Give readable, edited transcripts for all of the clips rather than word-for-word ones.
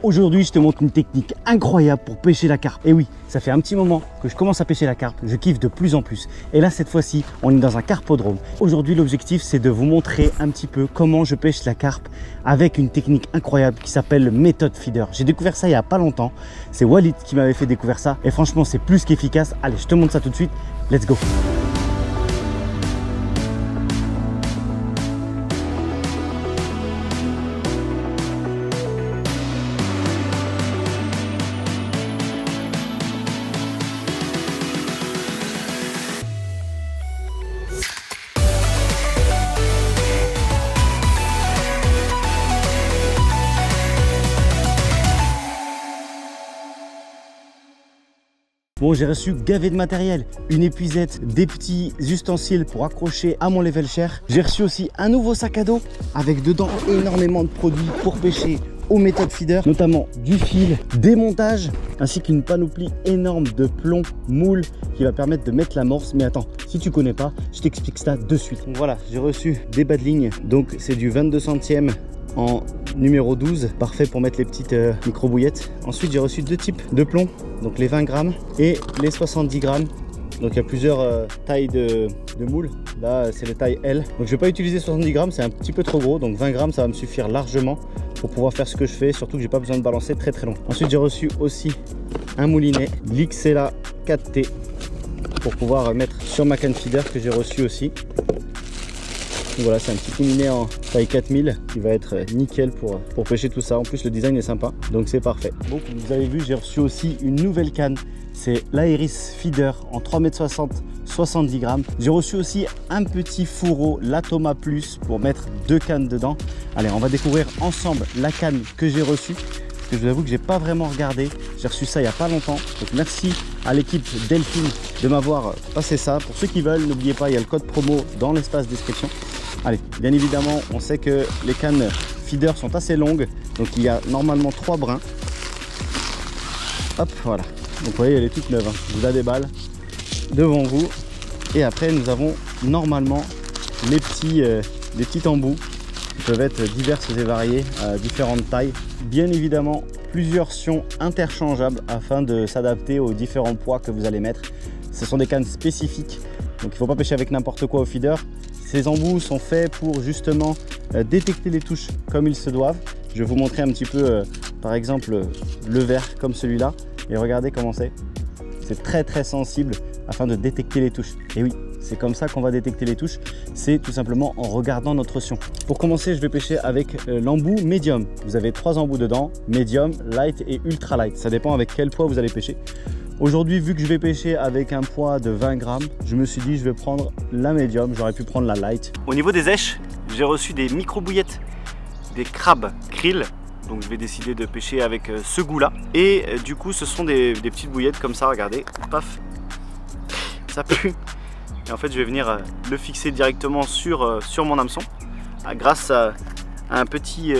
Aujourd'hui, je te montre une technique incroyable pour pêcher la carpe. Et oui, ça fait un petit moment que je commence à pêcher la carpe, je kiffe de plus en plus. Et là, cette fois-ci, on est dans un carpodrome. Aujourd'hui, l'objectif, c'est de vous montrer un petit peu comment je pêche la carpe avec une technique incroyable qui s'appelle le méthode feeder. J'ai découvert ça il n'y a pas longtemps. C'est Walid qui m'avait fait découvrir ça. Et franchement, c'est plus qu'efficace. Allez, je te montre ça tout de suite. Let's go! Bon, j'ai reçu gavé de matériel, une épuisette, des petits ustensiles pour accrocher à mon level share. J'ai reçu aussi un nouveau sac à dos avec dedans énormément de produits pour pêcher au méthode feeder, notamment du fil, des montages, ainsi qu'une panoplie énorme de plomb, moule qui va permettre de mettre l'amorce. Mais attends, si tu connais pas, je t'explique ça de suite. Donc voilà, j'ai reçu des bas de ligne, donc c'est du 22 centièmes en numéro 12, parfait pour mettre les petites micro-bouillettes. Ensuite, j'ai reçu deux types de plomb, donc les 20 grammes et les 70 grammes. Donc il y a plusieurs tailles de moules. Là, c'est la taille L. Donc je vais pas utiliser 70 grammes, c'est un petit peu trop gros. Donc 20 grammes, ça va me suffire largement pour pouvoir faire ce que je fais. Surtout que j'ai pas besoin de balancer très long. Ensuite, j'ai reçu aussi un moulinet, l'Ixella 4T, pour pouvoir mettre sur ma canne feeder que j'ai reçu aussi. Donc voilà, c'est un petit moulinet en taille 4000 qui va être nickel pour pêcher tout ça. En plus, le design est sympa, donc c'est parfait. Bon, comme vous avez vu, j'ai reçu aussi une nouvelle canne. C'est l'Aeris Feeder en 3,60 m, 70 grammes. J'ai reçu aussi un petit fourreau, l'Atoma Plus, pour mettre deux cannes dedans. Allez, on va découvrir ensemble la canne que j'ai reçue. Parce que je vous avoue que j'ai pas vraiment regardé. J'ai reçu ça il n'y a pas longtemps. Donc merci à l'équipe Delphine de m'avoir passé ça. Pour ceux qui veulent, n'oubliez pas, il y a le code promo dans l'espace description. Allez, bien évidemment, on sait que les cannes feeder sont assez longues. Donc il y a normalement 3 brins. Hop, voilà. Donc vous voyez, elle est toute neuve, hein. Je vous la déballe devant vous. Et après, nous avons normalement les petits embouts qui peuvent être diverses et variées à différentes tailles. Bien évidemment, plusieurs sions interchangeables afin de s'adapter aux différents poids que vous allez mettre. Ce sont des cannes spécifiques, donc il ne faut pas pêcher avec n'importe quoi au feeder. Ces embouts sont faits pour justement détecter les touches comme ils se doivent. Je vais vous montrer un petit peu, par exemple, le vert comme celui-là. Et regardez comment c'est. C'est très sensible afin de détecter les touches. Et oui, c'est comme ça qu'on va détecter les touches. C'est tout simplement en regardant notre sion. Pour commencer, je vais pêcher avec l'embout médium. Vous avez 3 embouts dedans, médium, light et ultra light. Ça dépend avec quel poids vous allez pêcher. Aujourd'hui, vu que je vais pêcher avec un poids de 20 grammes, je me suis dit je vais prendre la médium. J'aurais pu prendre la light. Au niveau des èches, j'ai reçu des micro-bouillettes, des crabes krill. Donc je vais décider de pêcher avec ce goût là. Et du coup ce sont des petites bouillettes comme ça, regardez, paf, ça pue. Et en fait je vais venir le fixer directement sur mon hameçon grâce à un petite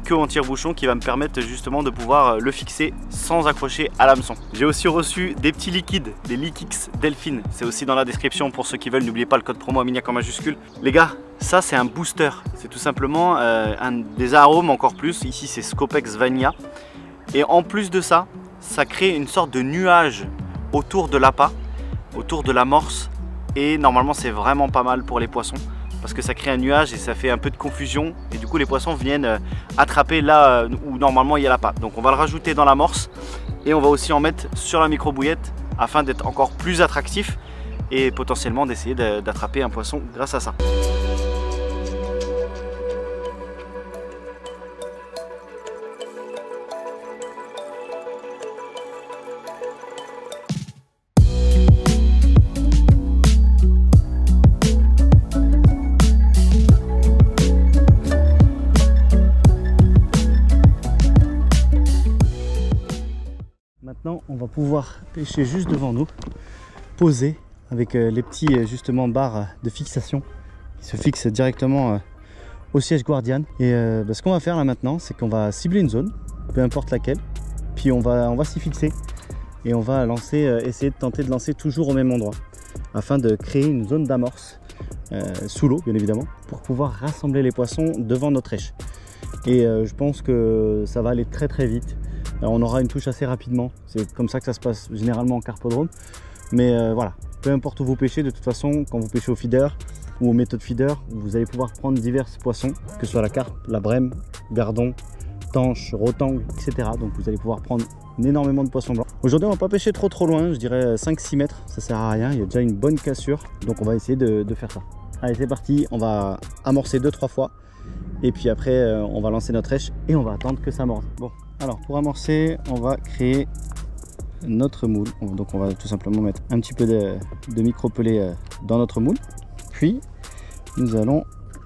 queue en tire-bouchon qui va me permettre justement de pouvoir le fixer sans accrocher à l'hameçon. J'ai aussi reçu des petits liquides, des Liquix Delphine. C'est aussi dans la description pour ceux qui veulent. N'oubliez pas le code promo Aminyak en majuscule. Les gars, ça c'est un booster. C'est tout simplement des arômes encore plus. Ici c'est Scopex Vanilla. Et en plus de ça, ça crée une sorte de nuage autour de l'appât, autour de l'amorce. Et normalement c'est vraiment pas mal pour les poissons, parce que ça crée un nuage et ça fait un peu de confusion et du coup les poissons viennent attraper là où normalement il y a l'appât. Donc on va le rajouter dans l'amorce et on va aussi en mettre sur la micro-bouillette afin d'être encore plus attractif et potentiellement d'essayer d'attraper un poisson grâce à ça. Maintenant, on va pouvoir pêcher juste devant nous, posé avec les petits justement barres de fixation qui se fixent directement au siège Guardian. Et ce qu'on va faire là maintenant, c'est qu'on va cibler une zone, peu importe laquelle, puis on va s'y fixer et on va essayer de tenter de lancer toujours au même endroit afin de créer une zone d'amorce sous l'eau bien évidemment, pour pouvoir rassembler les poissons devant notre èche. Et je pense que ça va aller très très vite. On aura une touche assez rapidement. C'est comme ça que ça se passe généralement en carpodrome. Mais voilà, peu importe où vous pêchez, de toute façon, quand vous pêchez au feeder ou aux méthodes feeder, vous allez pouvoir prendre divers poissons, que ce soit la carpe, la brème, gardon, tanche, rotangle, etc. Donc vous allez pouvoir prendre énormément de poissons blancs. Aujourd'hui on va pas pêcher trop loin, je dirais 5-6 mètres, ça sert à rien, il y a déjà une bonne cassure, donc on va essayer de faire ça. Allez, c'est parti, on va amorcer 2-3 fois et puis après on va lancer notre rêche et on va attendre que ça morde. Bon, alors pour amorcer, on va créer notre moule. Donc on va tout simplement mettre un petit peu de micro-pelé dans notre moule. Puis nous allons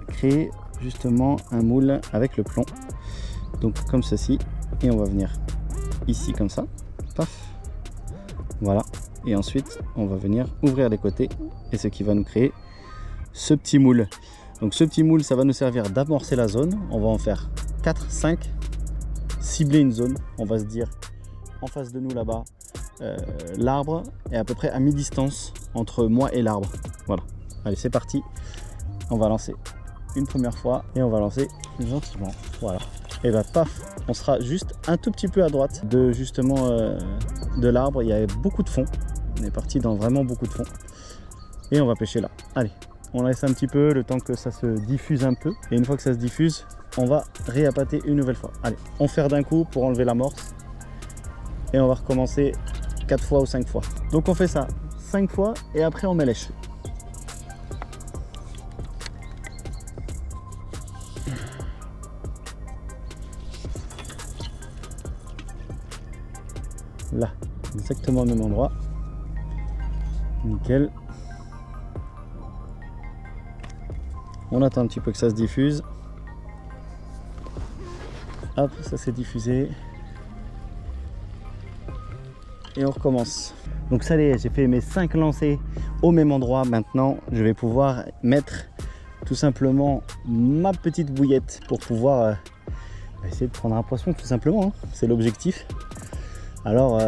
créer justement un moule avec le plomb. Donc comme ceci. Et on va venir ici comme ça. Paf. Voilà. Et ensuite on va venir ouvrir les côtés. Et ce qui va nous créer ce petit moule. Donc ce petit moule, ça va nous servir d'amorcer la zone. On va en faire 4, 5. Cibler une zone. On va se dire en face de nous là-bas. L'arbre est à peu près à mi-distance entre moi et l'arbre. Voilà, allez c'est parti, on va lancer une première fois et on va lancer gentiment. Voilà, et bah paf, on sera juste un tout petit peu à droite de justement de l'arbre. Il y a beaucoup de fond, on est parti dans vraiment beaucoup de fond et on va pêcher là. Allez, on laisse un petit peu le temps que ça se diffuse un peu et une fois que ça se diffuse, on va réappâter une nouvelle fois. Allez, on fait d'un coup pour enlever l'amorce et on va recommencer 4 fois ou 5 fois. Donc on fait ça 5 fois et après on met lèche. Là, exactement au même endroit. Nickel. On attend un petit peu que ça se diffuse. Hop, ça s'est diffusé. Et on recommence. Donc ça y est, j'ai fait mes 5 lancers au même endroit. Maintenant je vais pouvoir mettre tout simplement ma petite bouillette pour pouvoir essayer de prendre un poisson tout simplement, hein. C'est l'objectif. Alors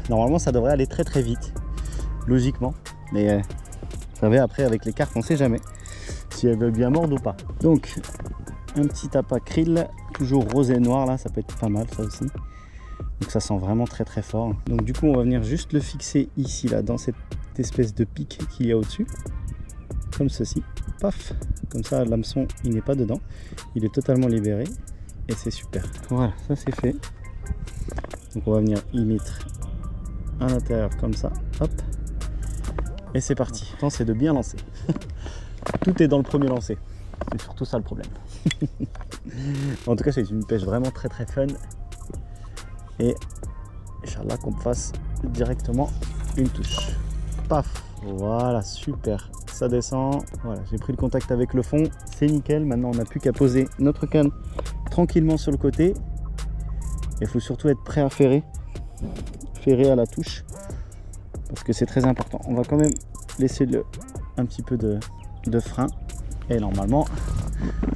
normalement ça devrait aller très vite, logiquement, mais vous savez, après avec les carpes on sait jamais si elles veulent bien mordre ou pas. Donc un petit appât krill, toujours rose et noir, là ça peut être pas mal ça aussi. Donc ça sent vraiment très fort. Donc du coup on va venir juste le fixer ici là dans cette espèce de pic qu'il y a au-dessus. Comme ceci. Paf. Comme ça l'hameçon il n'est pas dedans. Il est totalement libéré. Et c'est super. Voilà, ça c'est fait. Donc on va venir y mettre à l'intérieur comme ça. Hop. Et c'est parti. L'important c'est de bien lancer. Tout est dans le premier lancer. C'est surtout ça le problème. En tout cas c'est une pêche vraiment très fun. Et Inch'Allah qu'on fasse directement une touche. Paf, voilà, super, ça descend. Voilà, j'ai pris le contact avec le fond, c'est nickel. Maintenant on n'a plus qu'à poser notre canne tranquillement sur le côté. Il faut surtout être prêt à ferrer à la touche parce que c'est très important. On va quand même laisser un petit peu de frein et normalement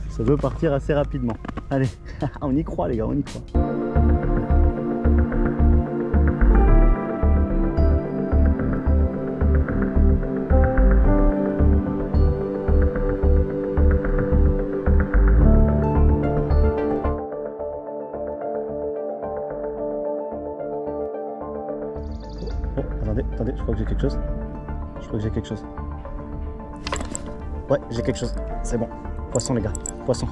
ça veut partir assez rapidement. Allez, on y croit les gars, on y croit. Attendez, je crois que j'ai quelque chose. Ouais, j'ai quelque chose. C'est bon. Poisson les gars, poisson.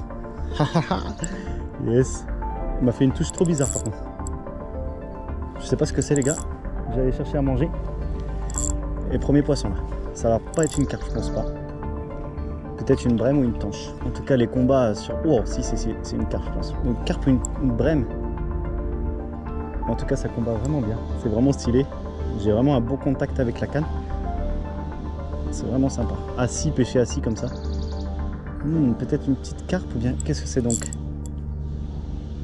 Yes. Il m'a fait une touche trop bizarre par contre. Je sais pas ce que c'est les gars. J'allais chercher à manger. Et premier poisson là. Ça va pas être une carpe, je pense pas. Peut-être une brème ou une tanche. En tout cas les combats sur... Oh si c'est une carpe je pense. Une carpe ou une brème. En tout cas ça combat vraiment bien. C'est vraiment stylé. J'ai vraiment un beau contact avec la canne. C'est vraiment sympa. Assis, pêcher assis comme ça. Peut-être une petite carpe ou bien... Qu'est-ce que c'est donc?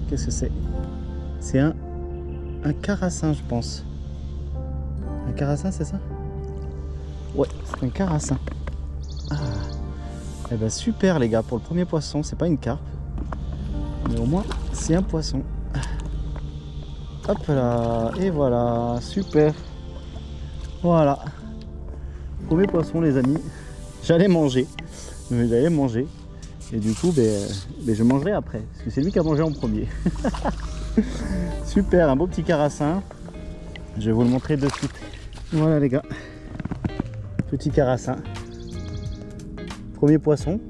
Qu'est-ce que c'est? C'est un carassin je pense. Un carassin c'est ça? Ouais, c'est un carassin. Ah. Eh ben super les gars, pour le premier poisson, c'est pas une carpe. Mais au moins c'est un poisson. Hop là, et voilà, super. Voilà. Premier poisson les amis. J'allais manger. Et du coup, je mangerai après, parce que c'est lui qui a mangé en premier. Super, un beau petit carassin. Je vais vous le montrer de suite. Voilà les gars, petit carassin. Premier poisson,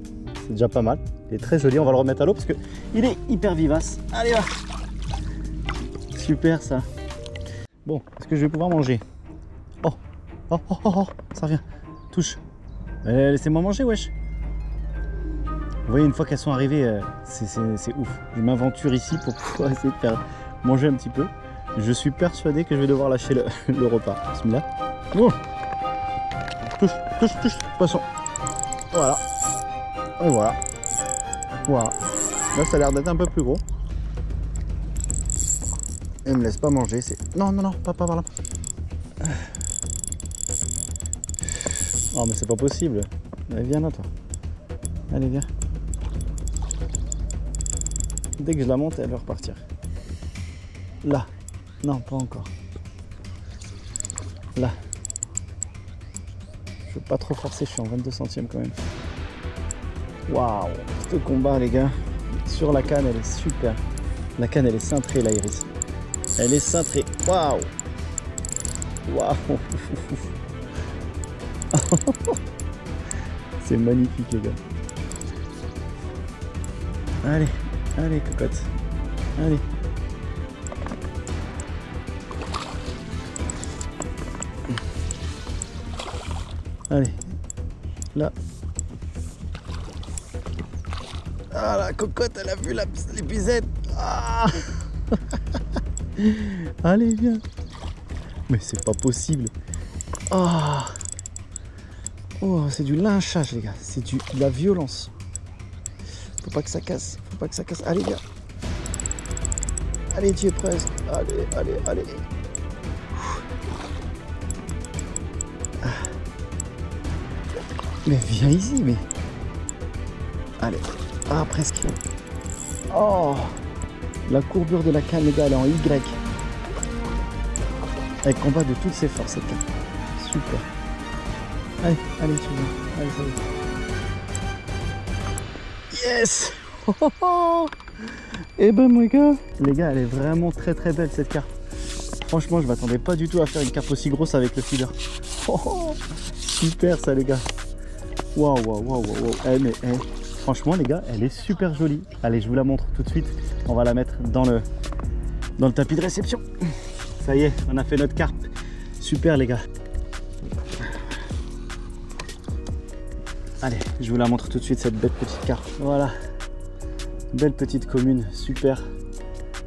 c'est déjà pas mal. Il est très joli, on va le remettre à l'eau parce qu'il est hyper vivace. Allez va. Super ça. Bon, est-ce que je vais pouvoir manger? Oh, oh, oh, oh, oh, ça revient. Touche. Laissez-moi manger, wesh. Vous voyez, une fois qu'elles sont arrivées, c'est ouf. Je m'aventure ici pour pouvoir essayer de faire manger un petit peu. Je suis persuadé que je vais devoir lâcher le repas. Bismillah. Oh. Touche, touche, touche, poisson. Voilà. Et voilà. Voilà. Là, ça a l'air d'être un peu plus gros. Elle me laisse pas manger. Non, non, non, pas par là. Oh, mais c'est pas possible. Allez, viens là, toi. Allez, viens. Dès que je la monte, elle va repartir. Là. Non, pas encore. Là. Je veux pas trop forcer, je suis en 22 centièmes quand même. Waouh, ce combat les gars. Sur la canne, elle est super. La canne, elle est cintrée, la Iris. Elle est cintrée. Waouh. Waouh. C'est magnifique les gars. Allez, allez cocotte. Allez. Allez. Là. Ah la cocotte, elle a vu l'épisette. Ah. Allez, viens. Mais c'est pas possible. Ah. Oh, c'est du lynchage les gars. C'est de la violence. Faut pas que ça casse. Faut pas que ça casse. Allez, viens. Allez, tu es presque. Allez, allez, allez. Ah. Mais viens ici, mais. Allez. Ah, presque. Oh, la courbure de la canne, les gars, elle est en Y. Elle combat de toutes ses forces, cette canne. Super. Allez, allez, tu viens. Allez, ça y est. Yes. Et ben, mon gars. Les gars, elle est vraiment très très belle, cette carpe. Franchement, je m'attendais pas du tout à faire une carpe aussi grosse avec le feeder. Super, ça, les gars. Waouh, waouh, waouh, waouh. Mais, franchement les gars, elle est super jolie. Allez, je vous la montre tout de suite. On va la mettre dans le tapis de réception. Ça y est, on a fait notre carpe. Super les gars. Allez, je vous la montre tout de suite, cette belle petite carpe. Voilà. Belle petite commune, super.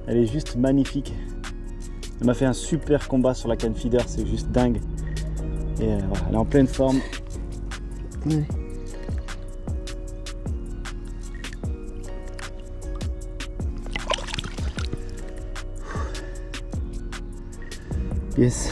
Elle est juste magnifique. Elle m'a fait un super combat sur la canne feeder, c'est juste dingue. Et voilà, elle est en pleine forme. Allez. Yes.